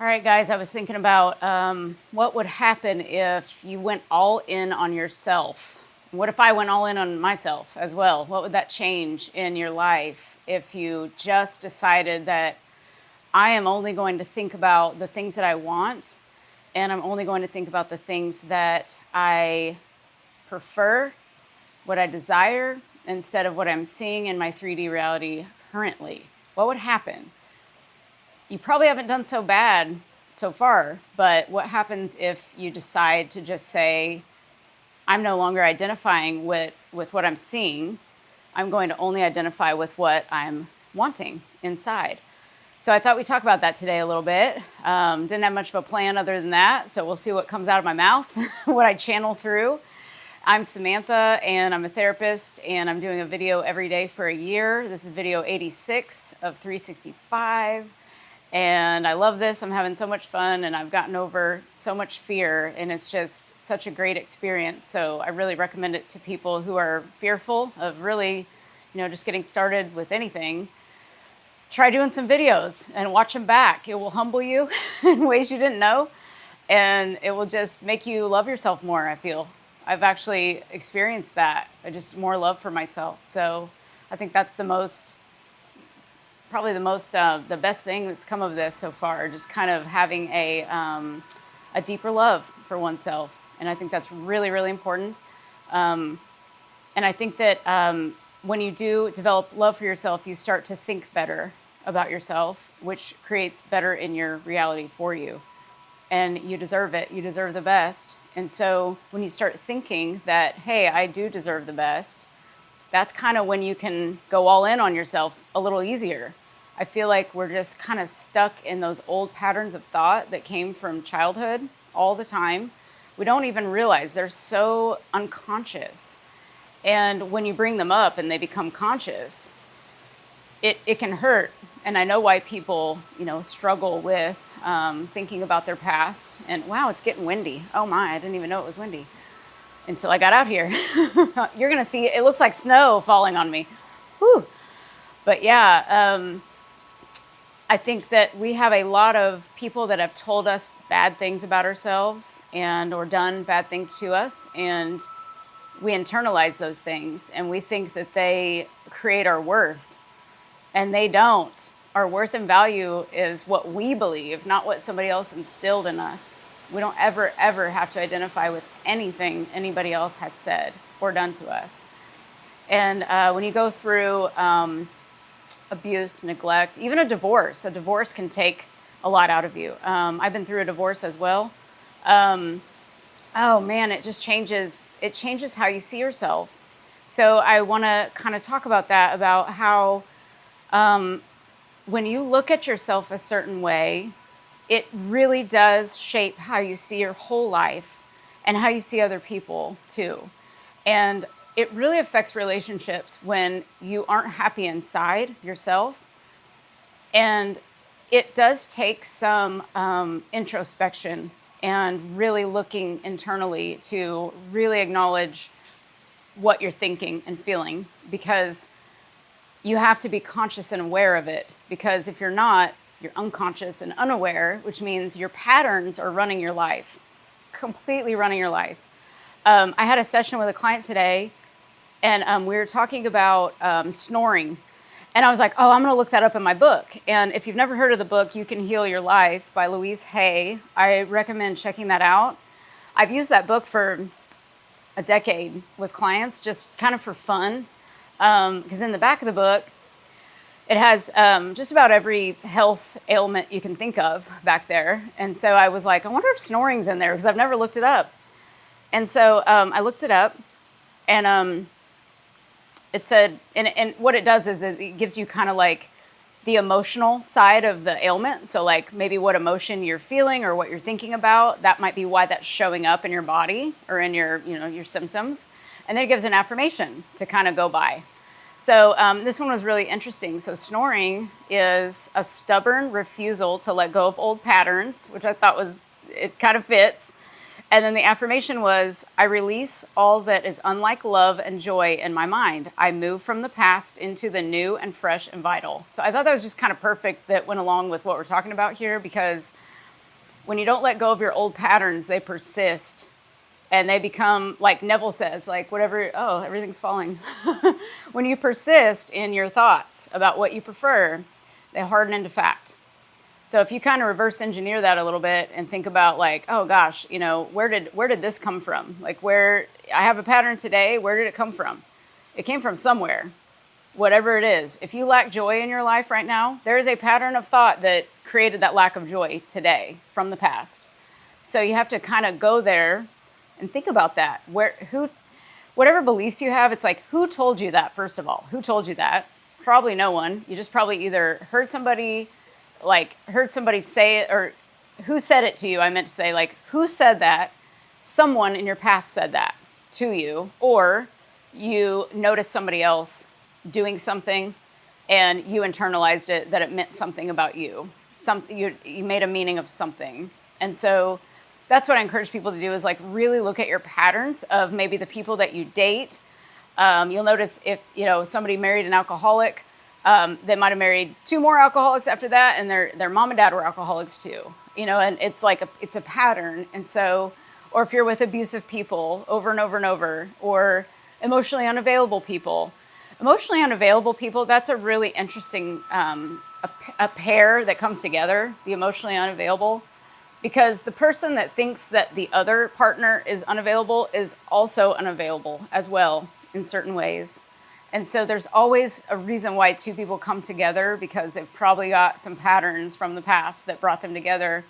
All right, guys, I was thinking about what would happen if you went all in on yourself. What if I went all in on myself as well? What would that change in your life if you just decided that I am only going to think about the things that I want, and I'm only going to think about the things that I prefer, what I desire, instead of what I'm seeing in my 3D reality currently? What would happen? You probably haven't done so bad so far, but what happens if you decide to just say, I'm no longer identifying with what I'm seeing. I'm going to only identify with what I'm wanting inside. So I thought we'd talk about that today a little bit. Didn't have much of a plan other than that, so we'll see what comes out of my mouth, what I channel through. I'm Samantha, and I'm a therapist, and I'm doing a video every day for a year. This is video 86 of 365. And I love this. I'm having so much fun, and I've gotten over so much fear, and it's just such a great experience. So I really recommend it to people who are fearful of really, just getting started with anything. Try doing some videos and watch them back. It will humble you in ways you didn't know, and it will just make you love yourself more, I feel. I've actually experienced that. Just more love for myself. So I think that's probably the best thing that's come of this so far, just kind of having a deeper love for oneself. And I think that's really, really important. And I think that when you do develop love for yourself, you start to think better about yourself, which creates better in your reality for you. And you deserve it. You deserve the best. And so when you start thinking that, hey, I do deserve the best, that's kind of when you can go all in on yourself a little easier. I feel like we're just kind of stuck in those old patterns of thought that came from childhood all the time. We don't even realize they're so unconscious. And when you bring them up and they become conscious, it can hurt. And I know why people, struggle with thinking about their past. And wow, it's getting windy. Oh my, I didn't even know it was windy until I got out here. You're going to see, it looks like snow falling on me. Whew. But yeah, I think that we have a lot of people that have told us bad things about ourselves or done bad things to us, and we internalize those things, and we think that they create our worth, and they don't. Our worth and value is what we believe, not what somebody else instilled in us. We don't ever have to identify with anything anybody else has said or done to us. And when you go through abuse, neglect, even a divorce can take a lot out of you. I've been through a divorce as well. Oh man, it changes how you see yourself. So I want to kind of talk about that, about how when you look at yourself a certain way, it really does shape how you see your whole life and how you see other people too. And it really affects relationships when you aren't happy inside yourself. And it does take some introspection and really looking internally to really acknowledge what you're thinking and feeling, because you have to be conscious and aware of it. Because if you're not, you're unconscious and unaware, which means your patterns are running your life, completely running your life. I had a session with a client today, and we were talking about snoring. And I was like, oh, I'm going to look that up in my book. And if you've never heard of the book, You Can Heal Your Life by Louise Hay, I recommend checking that out. I've used that book for a decade with clients, just kind of for fun. Because in the back of the book, it has just about every health ailment you can think of back there. And so I was like, I wonder if snoring's in there, because I've never looked it up. And so I looked it up, and it said, and what it does is it gives you kind of like the emotional side of the ailment. So like maybe what emotion you're feeling or what you're thinking about, that might be why that's showing up in your body or in your, your symptoms. And then it gives an affirmation to kind of go by. So this one was really interesting. So snoring is a stubborn refusal to let go of old patterns, which I thought it kind of fits. And then the affirmation was, I release all that is unlike love and joy in my mind. I move from the past into the new and fresh and vital. So I thought that was just kind of perfect, that went along with what we're talking about here, because when you don't let go of your old patterns, they persist and they become, like Neville says, like whatever, oh, everything's falling. When you persist in your thoughts about what you prefer, they harden into fact. So if you kind of reverse engineer that a little bit and think about like, oh gosh, you know, where did this come from? Like where I have a pattern today, where did it come from? It came from somewhere, whatever it is. If you lack joy in your life right now, there is a pattern of thought that created that lack of joy today from the past. So you have to kind of go there and think about that. Whatever beliefs you have, it's like, who told you that, first of all? Who told you that? Probably no one. You just probably either heard somebody say it, or who said it to you. I meant to say, like, who said that? Someone in your past said that to you, or you noticed somebody else doing something and you internalized it, that it meant something about you. You made a meaning of something. And so that's what I encourage people to do, is like really look at your patterns of maybe the people that you date. You'll notice if, you know, somebody married an alcoholic, they might have married 2 more alcoholics after that, and their mom and dad were alcoholics too. You know, and it's like it's a pattern. And so, or if you're with abusive people over and over and over, or emotionally unavailable people. Emotionally unavailable people, that's a really interesting a pair that comes together, the emotionally unavailable. Because the person that thinks that the other partner is unavailable is also unavailable as well in certain ways. And so there's always a reason why 2 people come together, because they've probably got some patterns from the past that brought them together.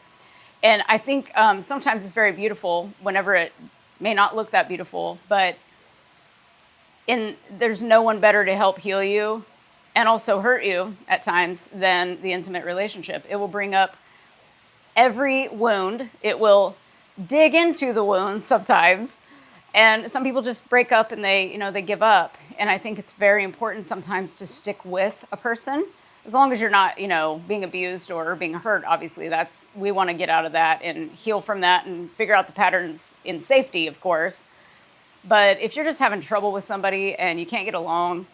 And I think sometimes it's very beautiful, whenever it may not look that beautiful, but there's no one better to help heal you and also hurt you at times than the intimate relationship. It will bring up every wound. It will dig into the wounds sometimes. And some people just break up and they give up. And I think it's very important sometimes to stick with a person, as long as you're not, being abused or being hurt. Obviously, we want to get out of that and heal from that and figure out the patterns in safety, of course. But if you're just having trouble with somebody and you can't get along,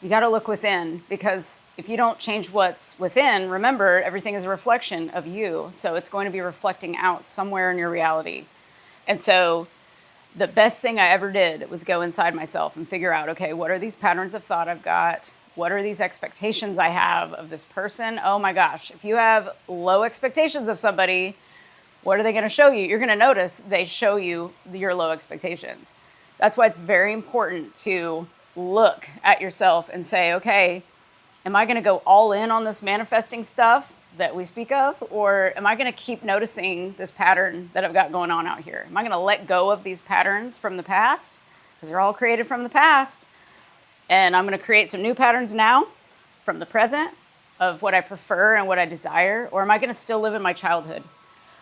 you got to look within, because if you don't change what's within, remember, everything is a reflection of you. So it's going to be reflecting out somewhere in your reality. And so the best thing I ever did was go inside myself and figure out, okay, what are these patterns of thought I've got? What are these expectations I have of this person? Oh my gosh, if you have low expectations of somebody, what are they going to show you? You're going to notice they show you your low expectations. That's why it's very important to look at yourself and say, okay, am I going to go all in on this manifesting stuff that we speak of? Or am I going to keep noticing this pattern that I've got going on out here? Am I going to let go of these patterns from the past? Because they're all created from the past. And I'm going to create some new patterns now from the present of what I prefer and what I desire. Or am I going to still live in my childhood?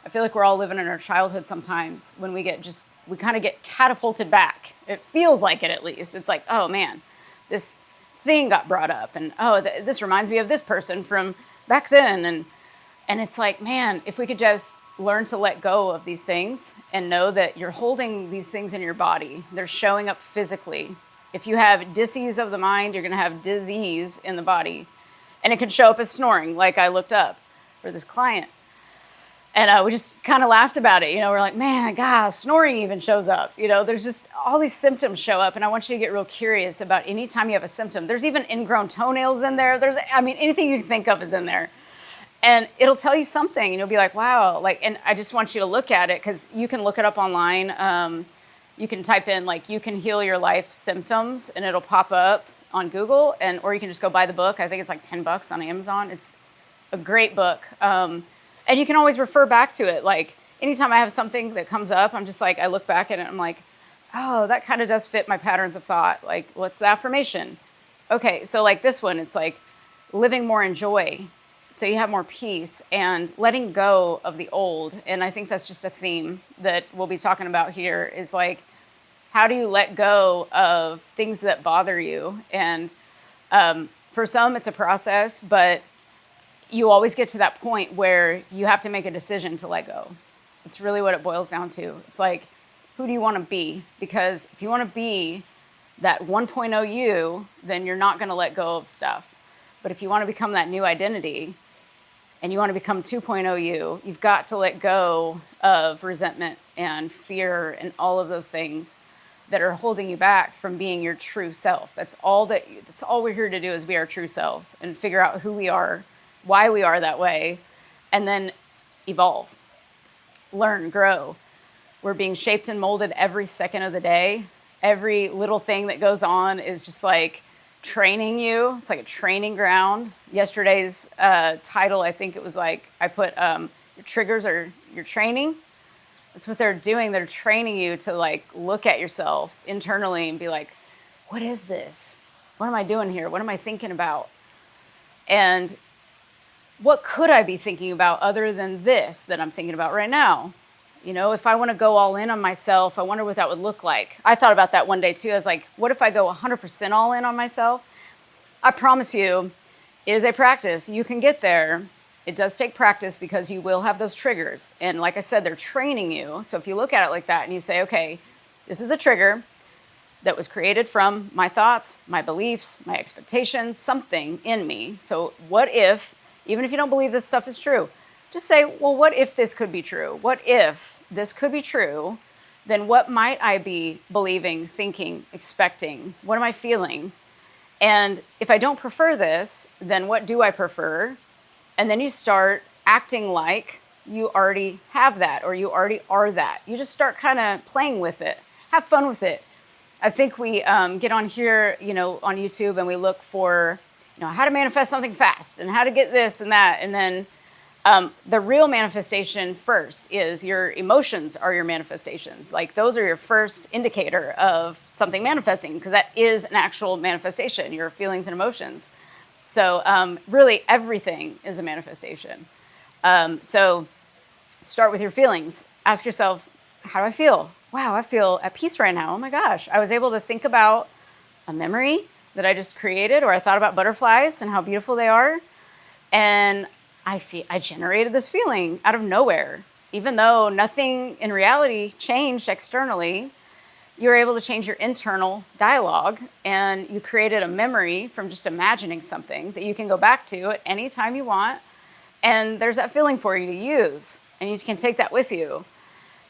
I feel like we're all living in our childhood sometimes, when we kind of get catapulted back. It feels like it, at least. It's like, oh man, this thing got brought up, and this reminds me of this person from back then. And it's like, man, if we could just learn to let go of these things and know that you're holding these things in your body. They're showing up physically. If you have disease of the mind, you're going to have disease in the body. And it can show up as snoring, like I looked up for this client. And we just kind of laughed about it. We're like, man, God, snoring even shows up. There's just all these symptoms show up. And I want you to get real curious about any time you have a symptom. There's even ingrown toenails in there. Anything you can think of is in there. And it'll tell you something. And you'll be like, wow. And I just want you to look at it, because you can look it up online. You can type in, you can heal your life symptoms, and it'll pop up on Google. Or you can just go buy the book. I think it's like $10 on Amazon. It's a great book. And you can always refer back to it. Anytime I have something that comes up, I'm just like, I look back at it and I'm like, oh, that kind of does fit my patterns of thought. What's the affirmation? Okay, so this one, it's like living more in joy. So you have more peace and letting go of the old. And I think that's just a theme that we'll be talking about here, is how do you let go of things that bother you? And for some, it's a process, but you always get to that point where you have to make a decision to let go. It's really what it boils down to. It's who do you want to be? Because if you want to be that 1.0 you, then you're not going to let go of stuff. But if you want to become that new identity, and you want to become 2.0 you, you've got to let go of resentment and fear and all of those things that are holding you back from being your true self. That's all we're here to do, is be our true selves and figure out who we are, why we are that way, and then evolve, learn, grow. We're being shaped and molded every second of the day. Every little thing that goes on is just like training you. It's like a training ground. Yesterday's title, I think it was like, I put your triggers are your training. That's what they're doing. They're training you to like look at yourself internally and be like, what is this? What am I doing here? What am I thinking about? And what could I be thinking about other than this that I'm thinking about right now? You know, if I want to go all in on myself, I wonder what that would look like. I thought about that one day too. I was like, what if I go 100% all in on myself? I promise you, it is a practice. You can get there. It does take practice because you will have those triggers. And like I said, they're training you. So if you look at it like that and you say, okay, this is a trigger that was created from my thoughts, my beliefs, my expectations, something in me. So what if, even if you don't believe this stuff is true, just say, well, what if this could be true? What if this could be true? Then what might I be believing, thinking, expecting? What am I feeling? And if I don't prefer this, then what do I prefer? And then you start acting like you already have that, or you already are that. You just start kind of playing with it. Have fun with it. I think we get on here, you know, on YouTube, and we look for, you know, how to manifest something fast and how to get this and that. And then the real manifestation first is your emotions are your manifestations. Like those are your first indicator of something manifesting, because that is an actual manifestation, your feelings and emotions. So really everything is a manifestation. So start with your feelings. Ask yourself, how do I feel? Wow, I feel at peace right now. Oh my gosh. I was able to think about a memory that I just created, or I thought about butterflies and how beautiful they are. And I generated this feeling out of nowhere. Even though nothing in reality changed externally, you were able to change your internal dialogue, and you created a memory from just imagining something that you can go back to at any time you want. And there's that feeling for you to use, and you can take that with you.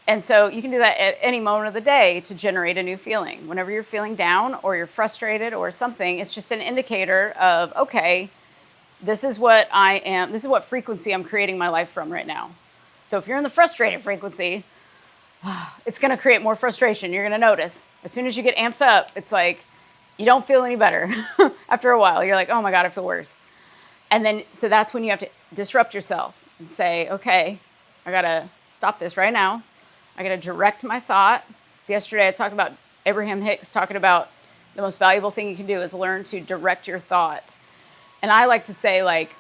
And so you can do that at any moment of the day to generate a new feeling. Whenever you're feeling down or you're frustrated or something, it's just an indicator of, okay, this is what I am. This is what frequency I'm creating my life from right now. So if you're in the frustrated frequency, it's going to create more frustration. You're going to notice as soon as you get amped up, it's like you don't feel any better. After a while, you're like, oh my God, I feel worse. And then, so that's when you have to disrupt yourself and say, okay, I got to stop this right now. I got to direct my thought. So yesterday I talked about Abraham Hicks talking about the most valuable thing you can do is learn to direct your thought. And I like to say, like,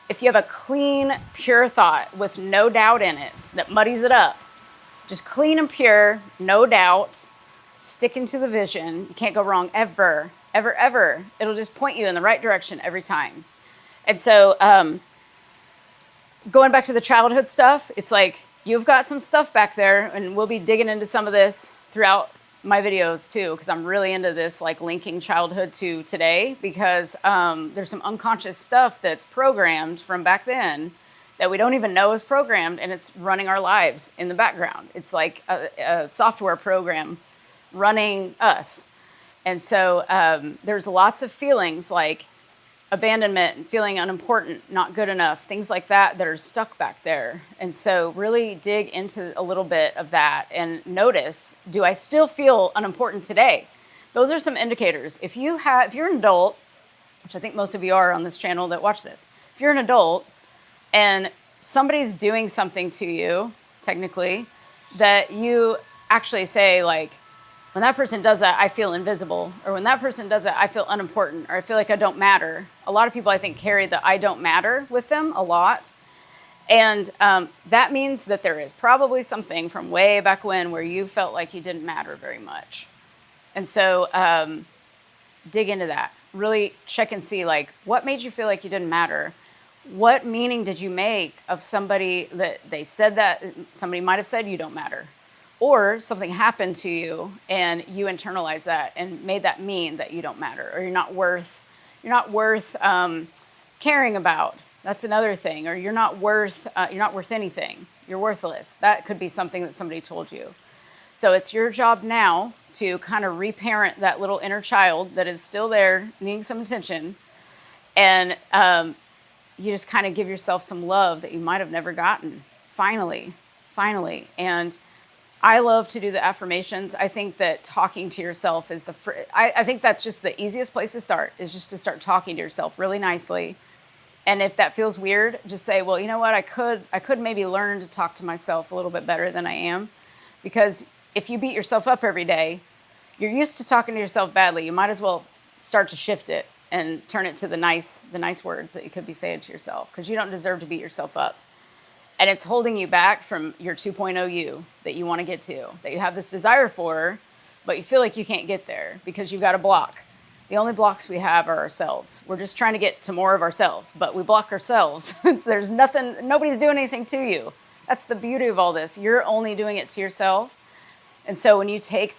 if you have a clean, pure thought with no doubt in it that muddies it up, just clean and pure, no doubt, sticking to the vision. You can't go wrong ever, ever, ever. It'll just point you in the right direction every time. And so going back to the childhood stuff, it's like you've got some stuff back there, and we'll be digging into some of this throughout my videos too, because I'm really into this, like linking childhood to today, because there's some unconscious stuff that's programmed from back then that we don't even know is programmed, and it's running our lives in the background. It's like a software program running us. And so there's lots of feelings like abandonment, feeling unimportant, not good enough, things like that that are stuck back there. And so really dig into a little bit of that and notice, do I still feel unimportant today? Those are some indicators. If you're an adult, which I think most of you are on this channel that watch this, if you're an adult and somebody's doing something to you, technically, that you actually say, like, when that person does that, I feel invisible. Or when that person does that, I feel unimportant. Or I feel like I don't matter. A lot of people, I think, carry the I don't matter with them a lot. And that means that there is probably something from way back when where you felt like you didn't matter very much. And so dig into that. Really check and see, like, what made you feel like you didn't matter? What meaning did you make of somebody that they said that somebody might have said you don't matter? Or something happened to you and you internalized that and made that mean that you don't matter, or you're not worth caring about. That's another thing. Or you're not worth anything. You're worthless. That could be something that somebody told you. So it's your job now to kind of reparent that little inner child that is still there, needing some attention. And you just kind of give yourself some love that you might have never gotten. Finally. And I love to do the affirmations. I think that talking to yourself is I think that's just the easiest place to start, is just to start talking to yourself really nicely. And if that feels weird, just say, well, you know what? I could maybe learn to talk to myself a little bit better than I am. Because if you beat yourself up every day, you're used to talking to yourself badly. You might as well start to shift it and turn it to the nice words that you could be saying to yourself, because you don't deserve to beat yourself up. And it's holding you back from your 2.0 you that you want to get to, that you have this desire for, but you feel like you can't get there because you've got a block. The only blocks we have are ourselves. We're just trying to get to more of ourselves, but we block ourselves. There's nobody's doing anything to you. That's the beauty of all this. You're only doing it to yourself. And so when you take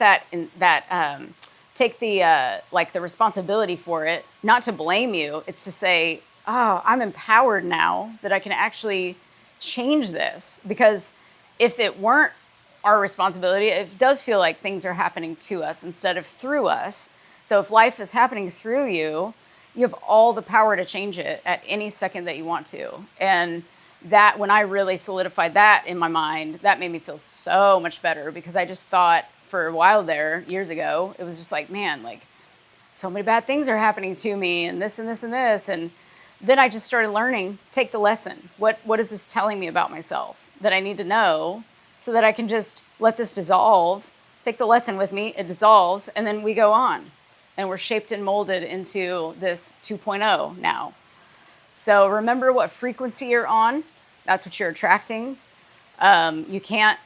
take the responsibility for it, not to blame you, it's to say, oh, I'm empowered now that I can actually change this. Because if it weren't our responsibility, it does feel like things are happening to us instead of through us. So if life is happening through you, you have all the power to change it at any second that you want to. And that, when I really solidified that in my mind, that made me feel so much better, because I just thought for a while there, years ago, it was just like, man, like so many bad things are happening to me, and this and this and this. And then I just started learning, take the lesson. What is this telling me about myself that I need to know so that I can just let this dissolve, take the lesson with me, it dissolves, and then we go on. And we're shaped and molded into this 2.0 now. So remember what frequency you're on. That's what you're attracting. You can't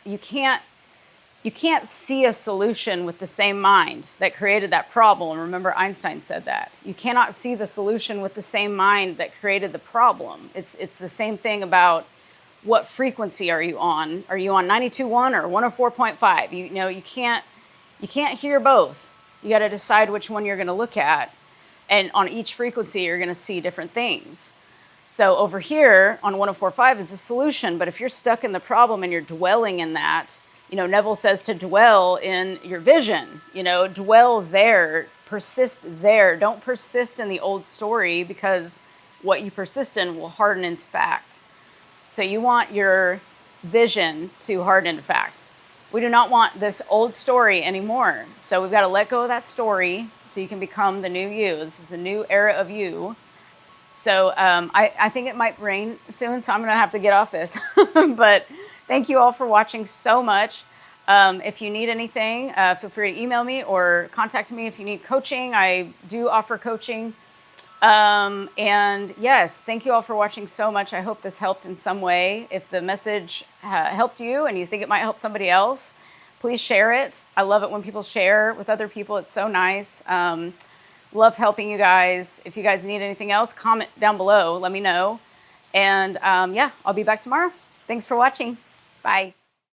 see a solution with the same mind that created that problem. Remember, Einstein said that. You cannot see the solution with the same mind that created the problem. It's the same thing about what frequency are you on? Are you on 92.1 or 104.5? You can't hear both. You got to decide which one you're going to look at. And on each frequency, you're going to see different things. So over here on 104.5 is a solution. But if you're stuck in the problem and you're dwelling in that, Neville says to dwell in your vision, dwell there, persist there. Don't persist in the old story, because what you persist in will harden into fact. So you want your vision to harden into fact. We do not want this old story anymore. So we've got to let go of that story so you can become the new you. This is a new era of you. So I think it might rain soon, so I'm going to have to get off this. But thank you all for watching so much. If you need anything, feel free to email me or contact me if you need coaching. I do offer coaching. And yes, thank you all for watching so much. I hope this helped in some way. If the message helped you and you think it might help somebody else, please share it. I love it when people share with other people. It's so nice. Love helping you guys. If you guys need anything else, comment down below. Let me know. And yeah, I'll be back tomorrow. Thanks for watching. Bye.